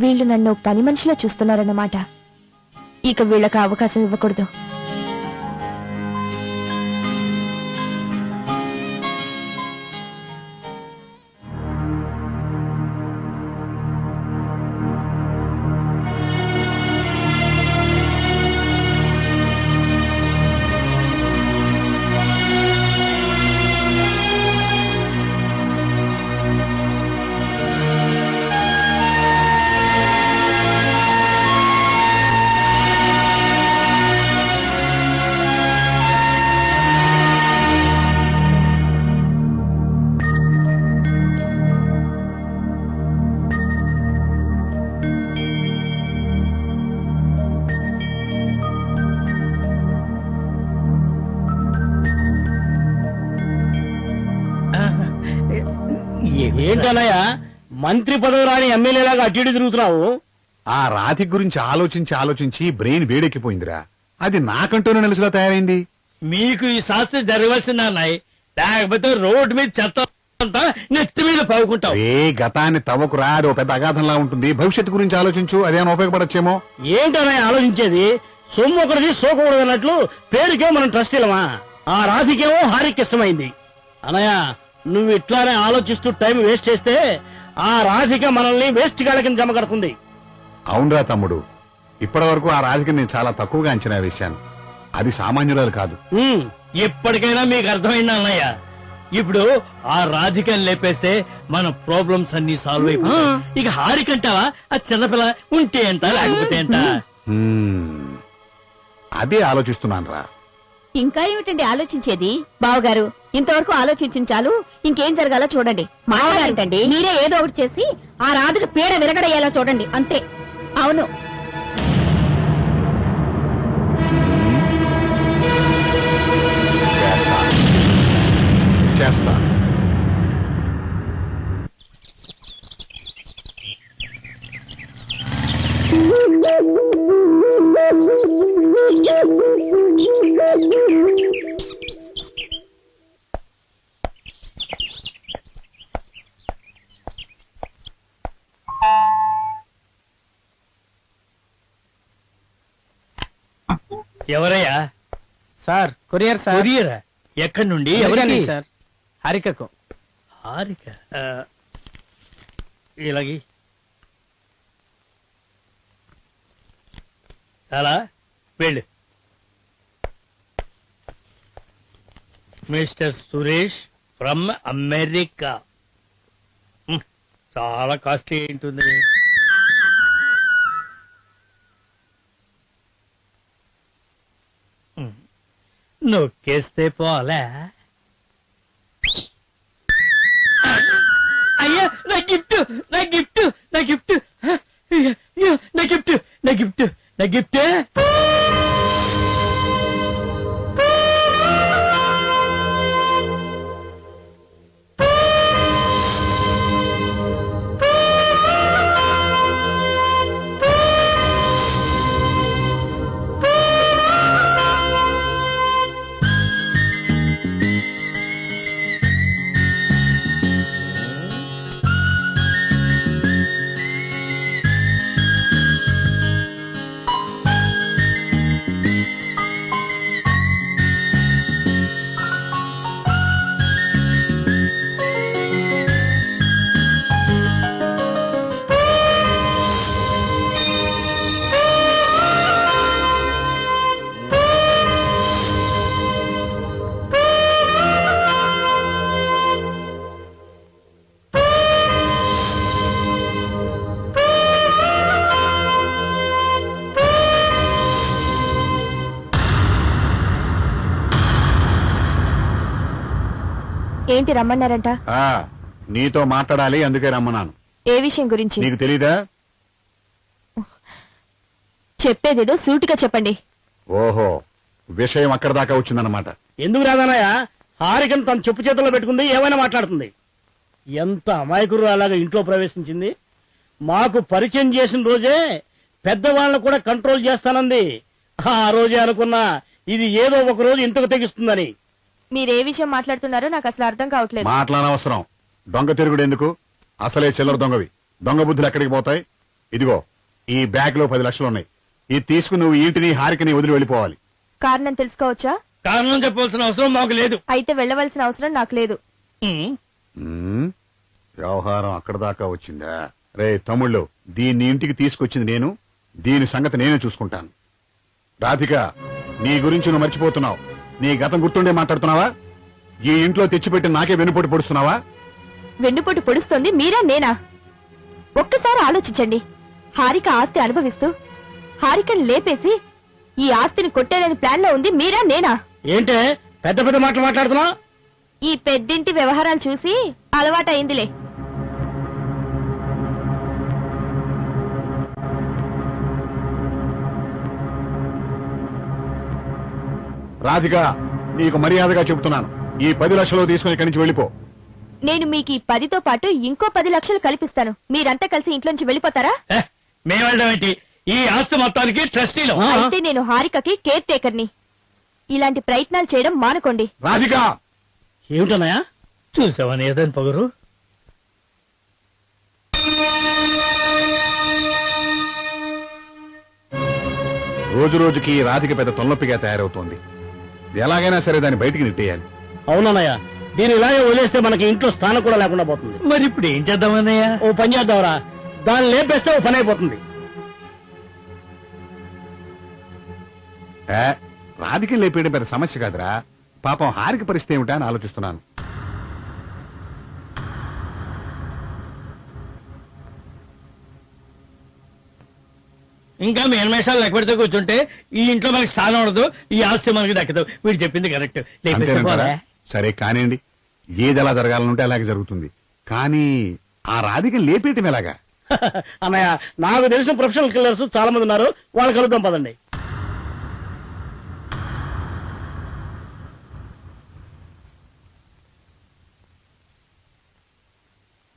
వీళ్ళు నన్ను పని మనిషిలా చూస్తున్నారన్నమాట. ఇక వీళ్ళకి అవకాశం ఇవ్వకూడదు. ఏంటన్నయ్య మంత్రి పదవి రాని ఎమ్మెల్యేలాగా అటు ఇటు తిరుగుతున్నావు? ఆ రాతి గురించి ఆలోచించి బ్రెయిన్ వేడెక్కిపోయిందిరా. అది నాకంటూనే నిలుసులా తయారైంది. మీకు ఈ శాస్త్రి జరగవలసింది అన్నాయి, లేకపోతే రోడ్డు మీద చెత్త అంతా నెత్తి మీద పావుకుంటావు. ఏ గతాన్ని తవ్వకురా, అది ఒక పెద్ద అగాధంలా ఉంటుంది. భవిష్యత్తు గురించి ఆలోచించు, అదేమైనా ఉపయోగపడచ్చేమో. ఏంటన్నయ్య ఆలోచించేది? సొమ్ము ఒకటిది సోకూడదు అన్నట్లు పేరుకే మనం ట్రస్టీలమా? ఆ రాధికేమో హారికి ఇష్టమైంది. అన్నయ్య నువ్వు ఇట్లానే ఆలోచిస్తూ టైం వేస్ట్ చేస్తే ఆ రాధిక మనల్ని వేస్ట్ గాళ్ళ కింద జమ కడుతుంది. అవునరా తమ్ముడు, ఇప్పటి వరకు ఆ రాజకీయం నేను చాలా తక్కువగా అంచనా వేశాను. అది సామాన్యురాలు కాదు. ఎప్పటికైనా మీకు అర్థమైందా అన్నయ్య? ఇప్పుడు ఆ రాధికని లేపేస్తే మన ప్రాబ్లమ్స్ అన్ని సాల్వ్ అయిపోయి ఇక హారికంటావా ఆ చిన్నపిల్ల ఉంటే ఎంత లేకపోతే ఎంత? అదే ఆలోచిస్తున్నాను రా. ఇంకా ఏమిటండి ఆలోచించేది? బావగారు ఇంతవరకు ఆలోచించాలు, ఇంకేం జరగాలో చూడండి. మాట్లాడండి, మీరే ఏదో ఒకటి చేసి ఆ రాధకు పీడ విరగడయ్యేలా చూడండి, అంతే. అవును, చేస్తా. ఎవరయ్యా? Sir courier sir. కొరియరా? ఎక్కడి నుండి? ఎవరికి సార్? హారికకు. హారిక ఇలాగి చాలా వెళ్ళు. Mr Suresh from America. చాలా కాస్ట్లీ ఉంటుంది. నొక్కేస్తే పోలే. అయ్యా నా గిఫ్ట్, నా గిఫ్ట్, నా గిఫ్ట్, నా గిఫ్ట్, నా గిఫ్ట్, నా గిఫ్ట్. ఏంటి రమ్మన్నారంట? నీతో మాట్లాడాలి, అందుకే రమ్మన్నాను. ఏ విషయం గురించి? నీకు తెలీదా? చెప్పేదేదో సూటిగా చెప్పండి. ఓహో, విషయం అక్కడ దాకా వచ్చిందన్నమాట. ఎందుకు రాదన్నయ్య? హారికను తన చెప్పు చేతుల్లో పెట్టుకుంది, ఏమైనా మాట్లాడుతుంది. ఎంత అమాయకురు అలాగా ఇంట్లో ప్రవేశించింది. మాకు పరిచయం చేసిన రోజే పెద్దవాళ్ళను కూడా కంట్రోల్ చేస్తానంది. ఆ రోజే అనుకున్నా ఇది ఏదో ఒక రోజు ఇంతకు తెగిస్తుందని. మీరే విషయం మాట్లాడుతున్నారో నాకు అసలు అర్థం కావట్లేదు. మాట్లాడనవసరం. దొంగ తిరుగుడు ఎందుకు? అసలే చిల్లర దొంగవి. దొంగ బుద్ధులు ఎక్కడికి పోతాయి? ఇదిగో ఈ బ్యాగ్ లో 10 లక్షలు ఉన్నాయి. ఇది తీసుకుని నువ్వు ఇంటిని హారికని వదిలి వెళ్ళిపోవాలి. కారణం తెలుసుకోవచ్చా? కారణం చెప్పవలసిన అవసరం మాకు లేదు. అయితే వెళ్ళవలసిన అవసరం నాకు లేదు. ఉమ్, వ్యవహారం అక్కడ దాకా వచ్చిందా? రే తమ్ముళ్ళు, దీన్ని ఇంటికి తీసుకొచ్చింది నేను, దీని సంగతి నేనే చూసుకుంటాను. రాధిక, నీ గురించి నువ్వు మర్చిపోతున్నావు. నీ గతం గుర్తుండే మాట్లాడుతున్నావా? ఈ ఇంట్లో తెచ్చిపెట్టి నాకే వెన్నుపోటు పొడుస్తున్నావా? వెన్నుపోటు పొడుస్తోంది మీరా నేనా? ఒక్కసారి ఆలోచించండి. హారిక ఆస్తి అనుభవిస్తూ హారికను లేపేసి ఈ ఆస్తిని కొట్టేలేని ప్లాన్ లో ఉంది మీరా నేనా? ఏంటే పెద్ద పెద్ద మాటలు మాట్లాడుతున్నావు? ఈ పెద్దింటి వ్యవహారాలు చూసి అలవాటైందిలే. రాధిక, నీకు మర్యాదగా చెబుతున్నాను, ఈ 10 లక్షలు తీసుకుని ఇక్కడి నుంచి వెళ్ళిపో. నేను మీకు ఈ 10తో పాటు ఇంకో 10 లక్షలు కల్పిస్తాను. మీరంతా కలిసి ఇంట్లోంచి వెళ్ళిపోతారా? మేము వెళ్ళడం ఏంటి? ఈ ఆస్తి మొత్తానికి ట్రస్టీలో. అయితే నేను హారికకి కేర్ టేకర్ని. ఇలాంటి ప్రయత్నాలు చేయడం మానుకోండి. రాధిక, ఏమిటన్నాయా? చూసావా ఏదని పొగరు? రోజు రోజుకి ఈ రాధిక పెద్ద తొల్లొప్పిగా తయారవుతోంది. ఎలాగైనా సరే దాన్ని బయటికి నెట్టేయాలి. అవునన్నయ్య, దీని ఇలాగే వదిలేస్తే మనకి ఇంట్లో స్థానం కూడా లేకుండా పోతుంది. మరి ఇప్పుడు ఏం చేద్దామన్నయ్య? ఓ పని చేద్దాంరా, దాన్ని లేపేస్తే ఓ పని అయిపోతుంది. రాధికని లేపేయడం పెద్ద సమస్య కాదురా. పాపం హారిక పరిస్థితి ఏమిటా అని ఆలోచిస్తున్నాను. ఇంకా మేనమేషాలు లెక్క పెడితే కూర్చుంటే ఈ ఇంట్లో మనకి స్థానం ఉండదు, ఈ ఆస్తి మనకి దక్కదు. వీడు చెప్పింది కరెక్ట్. అంతేనంటారా? సరే కానివ్వండి, ఏది ఎలా జరగాలనుంటే అలాగే జరుగుతుంది. కానీ ఆ రాధికని లేపేయటం ఎలాగా? అన్నయ్య, నాకు తెలిసిన ప్రొఫెషనల్ కిల్లర్స్ చాలా మంది ఉన్నారు, వాళ్ళు కలుద్దాం పదండి.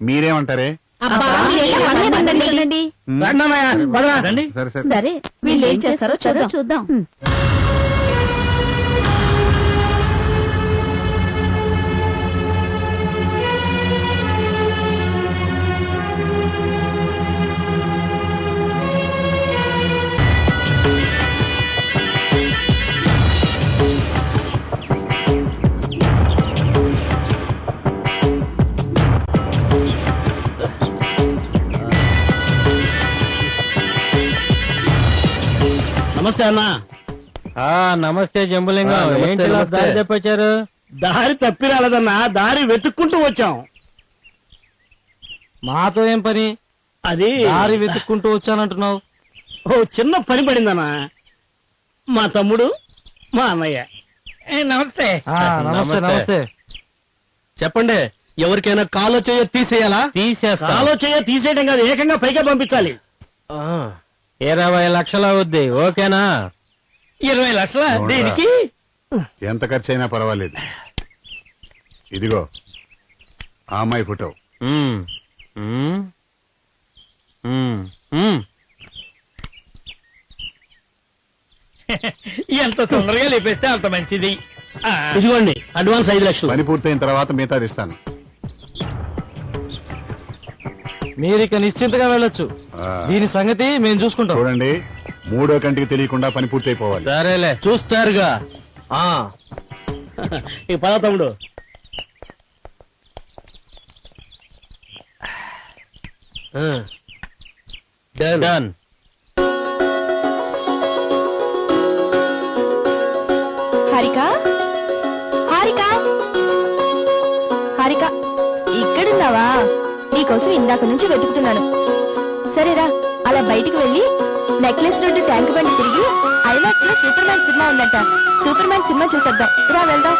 మీరేమంటారే? అబ్బా, మీరేం పర్లేదండి. రండి అన్నయ్య, పదరా. రండి. సరే సరే. సరే వీళ్ళు ఏం చేస్తారో చూద్దాం. నమస్తే అన్న. నమస్తే జంబులింగం. ఏంటి ఇలా దారి తెప్పొచ్చారు? దారి తప్పి రాలేదన్నా, దారి వెతుక్కుంటూ వచ్చాం. మాతో ఏం పని? అది దారి వెతుక్కుంటూ వచ్చానంటున్నావు. ఓ చిన్న పని పడిందన్నా. మా తమ్ముడు, మా అన్నయ్య. నమస్తే. నమస్తే నమస్తే. చెప్పండి, ఎవరికైనా కాలో చేయ తీసేయాలా? తీసేస్తా. కాలో తీసేయడం కాదు, ఏకంగా పైగా పంపించాలి. 20 లక్షలు అవుద్ది, ఓకేనా? 20 లక్షల దేనికి? ఎంత ఖర్చు అయినా పర్వాలేదు. ఇదిగో ఆ అమ్మాయి ఫోటో. ఉమ్, ఉమ్, ఉమ్, ఉమ్. ఎంత తొందరగా లేపేస్తే అంత మంచిది. ఇదిగోండి అడ్వాన్స్ 5 లక్షలు. పని పూర్తయిన తర్వాత మిగతాది ఇస్తాను. మీరు ఇక నిశ్చింతగా వెళ్ళొచ్చు. ఆ. దీని సంగతి మేము చూసుకుంటాం. చూడండి, మూడో కంటికి తెలియకుండా పని పూర్తయిపోవాలి. సరేలే, చూస్తారుగా. ఈ పద తమ్ముడు. డన్. హారిక, హారిక, హారిక, ఇక్కడున్నావా? నీకోసం ఇందాక నుంచి వెతుకుతున్నాను. సరేరా, అలా బయటికి వెళ్ళి నెక్లెస్ రోడ్డు ట్యాంక్ బండి తిరిగి ఐమాక్స్ లో సూపర్ మ్యాన్ సినిమా ఉందంట. సూపర్ మ్యాన్ సినిమా చూసేద్దాం రా, వెళ్దాం.